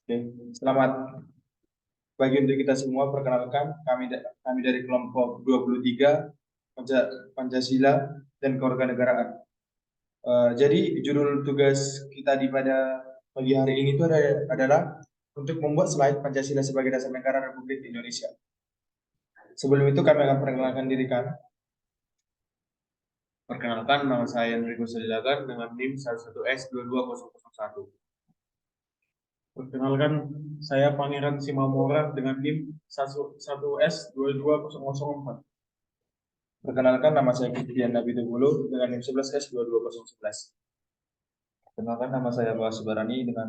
Oke, selamat pagi untuk kita semua. Perkenalkan, kami dari kelompok 23 Pancasila dan Kewarganegaraan. Jadi judul tugas kita pada pagi hari ini adalah untuk membuat slide Pancasila sebagai dasar negara Republik Indonesia. Sebelum itu kami akan perkenalkan diri kami. Perkenalkan, nama saya Enrico Sadilagan dengan NIM 11S22001. Perkenalkan, saya Pangeran Simamora dengan NIM 11S22004. Perkenalkan, nama saya Kristian Nabitubulu dengan NIM 11S22011. Perkenalkan, nama saya Bawas Subarani dengan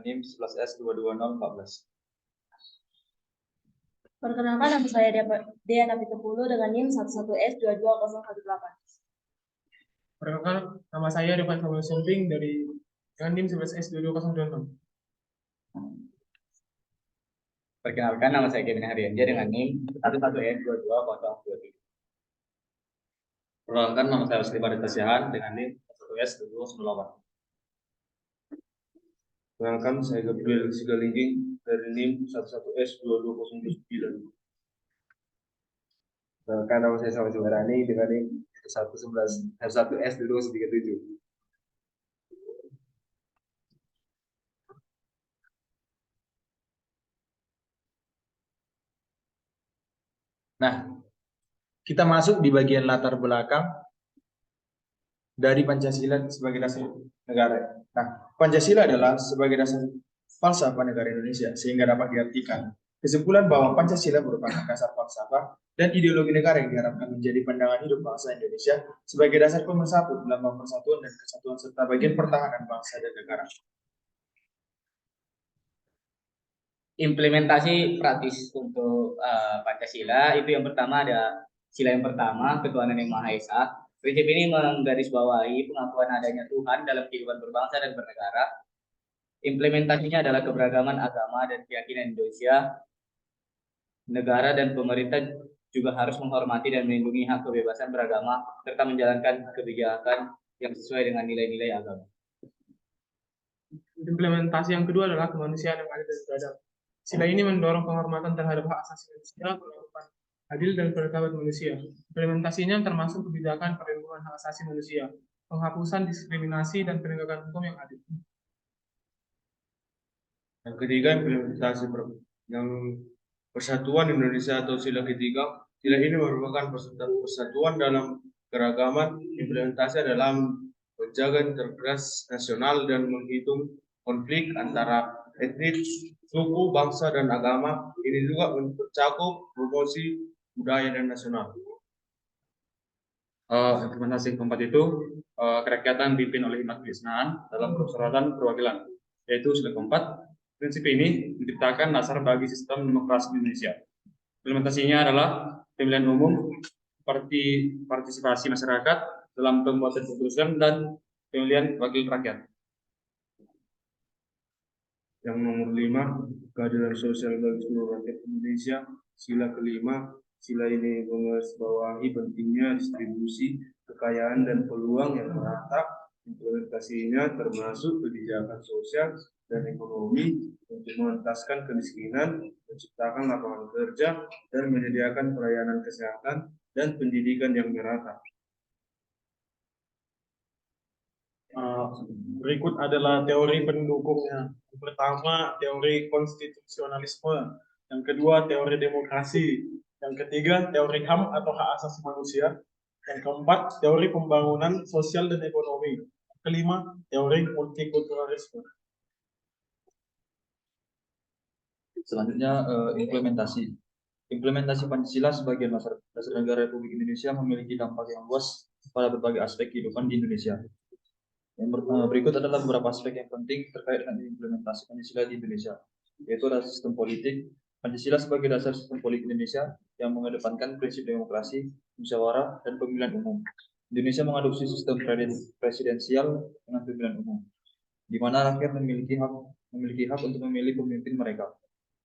NIM 11S222014. Perkenalkan, nama saya Dea Nabitubulu dengan NIM 11S22018. Perkenalkan, nama saya Rifat Samuel Sumping dengan NIM 11S22026. Perkenalkan, nama saya Kevin Haryandia dengan NIM 11S22027. Perkenalkan, nama saya Asli Badita Sihan dengan NIM 11S2298. Perkenalkan, saya Gabriel Sigalingging dari NIM 11S2209. Perkenalkan, nama saya Samuel Subarani dengan NIM 11S2237. Nah, kita masuk di bagian latar belakang dari Pancasila sebagai dasar negara. Nah, Pancasila adalah sebagai dasar falsafah negara Indonesia, sehingga dapat diartikan kesimpulan bahwa Pancasila merupakan dasar falsafah dan ideologi negara yang diharapkan menjadi pandangan hidup bangsa Indonesia sebagai dasar pemersatu, lambang persatuan dan kesatuan serta bagian pertahanan bangsa dan negara. Implementasi praktis untuk Pancasila itu yang pertama ada sila yang pertama, ketuhanan yang Maha Esa. Prinsip ini menggarisbawahi pengakuan adanya Tuhan dalam kehidupan berbangsa dan bernegara. Implementasinya adalah keberagaman agama dan keyakinan Indonesia. Negara dan pemerintah juga harus menghormati dan melindungi hak kebebasan beragama serta menjalankan kebijakan yang sesuai dengan nilai-nilai agama. Implementasi yang kedua adalah kemanusiaan yang adil dan beradab. Sila ini mendorong penghormatan terhadap hak asasi manusia, penerapan adil dan bermartabat manusia. Implementasinya termasuk kebijakan perlindungan hak asasi manusia, penghapusan diskriminasi dan penegakan hukum yang adil. Yang ketiga, implementasi yang persatuan Indonesia atau sila ketiga. Sila ini merupakan persatuan dalam keragaman. Implementasi adalah menjaga integritas nasional dan menghitung konflik antara etnis, suku, bangsa, dan agama. Ini juga mencakup promosi budaya dan nasional. Implementasi keempat itu kerakyatan dipimpin oleh hikmat kebijaksanaan dalam perseratan perwakilan, yaitu sila keempat. Prinsip ini menciptakan dasar bagi sistem demokrasi Indonesia. Implementasinya adalah pemilihan umum, partisipasi masyarakat dalam pembuatan keputusan, dan pemilihan wakil rakyat. Yang nomor 5, keadilan sosial bagi seluruh rakyat Indonesia. Sila kelima, sila ini menggarisbawahi pentingnya distribusi kekayaan dan peluang yang merata. Implementasinya termasuk kebijakan sosial dan ekonomi untuk mengentaskan kemiskinan, menciptakan lapangan kerja, dan menyediakan pelayanan kesehatan dan pendidikan yang merata. Berikut adalah teori pendukungnya. Yang pertama, teori konstitusionalisme. Yang kedua, teori demokrasi. Yang ketiga, teori HAM atau hak asasi manusia. Yang keempat, teori pembangunan sosial dan ekonomi. Yang kelima, teori multikulturalisme. Selanjutnya, implementasi. Implementasi Pancasila sebagai dasar negara Republik Indonesia memiliki dampak yang luas pada berbagai aspek kehidupan di Indonesia. Yang berikut adalah beberapa aspek yang penting terkait dengan implementasi Pancasila di Indonesia, yaitu adalah sistem politik. Pancasila sebagai dasar sistem politik Indonesia yang mengedepankan prinsip demokrasi, musyawarah, dan pemilihan umum. Indonesia mengadopsi sistem presidensial dengan pemilihan umum, di mana rakyat memiliki hak untuk memilih pemimpin mereka.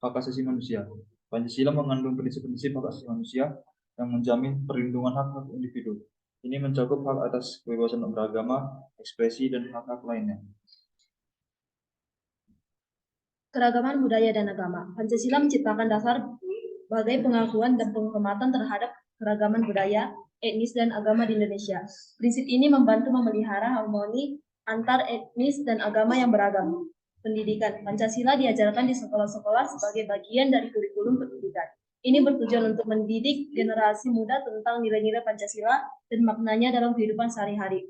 Hak asasi manusia. Pancasila mengandung prinsip-prinsip hak asasi manusia yang menjamin perlindungan hak-hak individu. Ini mencakup hak atas kebebasan beragama, ekspresi, dan hak-hak lainnya. Keragaman budaya dan agama. Pancasila menciptakan dasar sebagai pengakuan dan penghormatan terhadap keragaman budaya, etnis, dan agama di Indonesia. Prinsip ini membantu memelihara harmoni antar etnis dan agama yang beragam. Pendidikan. Pancasila diajarkan di sekolah-sekolah sebagai bagian dari kurikulum pendidikan. Ini bertujuan untuk mendidik generasi muda tentang nilai-nilai Pancasila dan maknanya dalam kehidupan sehari-hari.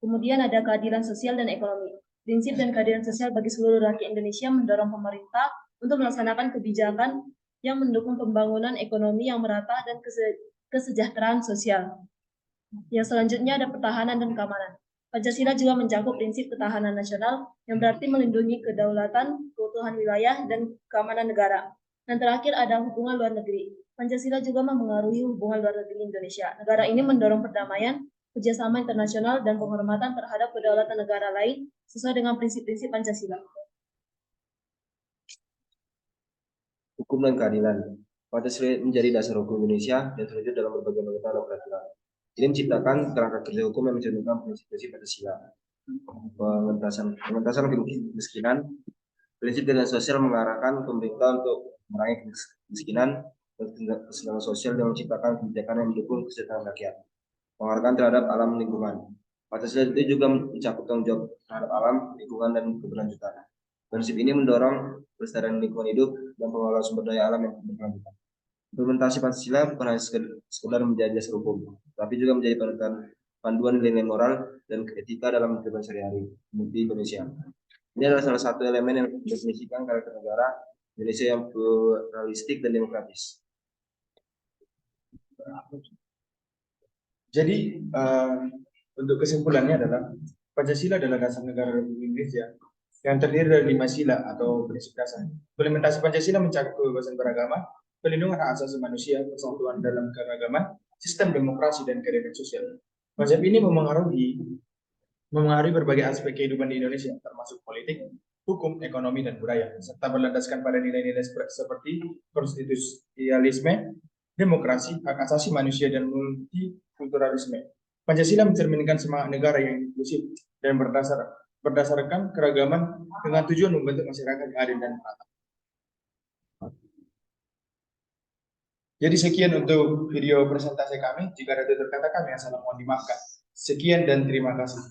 Kemudian ada keadilan sosial dan ekonomi. Prinsip dan keadilan sosial bagi seluruh rakyat Indonesia mendorong pemerintah untuk melaksanakan kebijakan yang mendukung pembangunan ekonomi yang merata dan kesejahteraan sosial. Yang selanjutnya ada pertahanan dan keamanan. Pancasila juga mencakup prinsip ketahanan nasional yang berarti melindungi kedaulatan, keutuhan wilayah, dan keamanan negara. Dan terakhir ada hubungan luar negeri. Pancasila juga mempengaruhi hubungan luar negeri Indonesia. Negara ini mendorong perdamaian, kerjasama internasional, dan penghormatan terhadap kedaulatan negara lain sesuai dengan prinsip-prinsip Pancasila. Hukum dan keadilan. Pancasila menjadi dasar hukum Indonesia dan terwujud dalam berbagai anggota dalam peraturan. Ini menciptakan kerangka kerja hukum yang mencerminkan prinsip-prinsip Pancasila. Pengentasan kemiskinan. Prinsip keadilan sosial mengarahkan pemerintah untuk mengurangi kemiskinan dan kesenjangan sosial dan menciptakan kebijakan yang mendukung kesejahteraan rakyat. Penghargaan terhadap alam lingkungan. Pancasila itu juga mencakup tanggung jawab terhadap alam, lingkungan, dan keberlanjutan. Prinsip ini mendorong pelestarian lingkungan hidup dan pengelolaan sumber daya alam yang berkelanjutan. Implementasi Pancasila bukan hanya sekedar menjadi dasar hukum, tapi juga menjadi panduan nilai-nilai moral dan etika dalam kehidupan sehari-hari di Indonesia. Ini adalah salah satu elemen yang mendefinisikan karakter negara Indonesia yang pluralistik dan demokratis. Jadi untuk kesimpulannya adalah Pancasila adalah dasar negara Republik Indonesia yang terdiri dari 5 sila atau prinsip dasar. Implementasi Pancasila mencakup kebebasan beragama, pelindungan hak asasi manusia, persatuan dalam keragaman, sistem demokrasi, dan keadilan sosial. Konsep ini memengaruhi berbagai aspek kehidupan di Indonesia, termasuk politik, hukum, ekonomi, dan budaya, serta berlandaskan pada nilai-nilai seperti konstitusionalisme, demokrasi, hak asasi manusia, dan multikulturalisme. Pancasila mencerminkan semangat negara yang inklusif dan berdasarkan keragaman dengan tujuan membentuk masyarakat yang adil dan merata. Jadi sekian untuk video presentasi kami. Jika ada tutur kata kami yang salah mohon dimaafkan. Sekian dan terima kasih.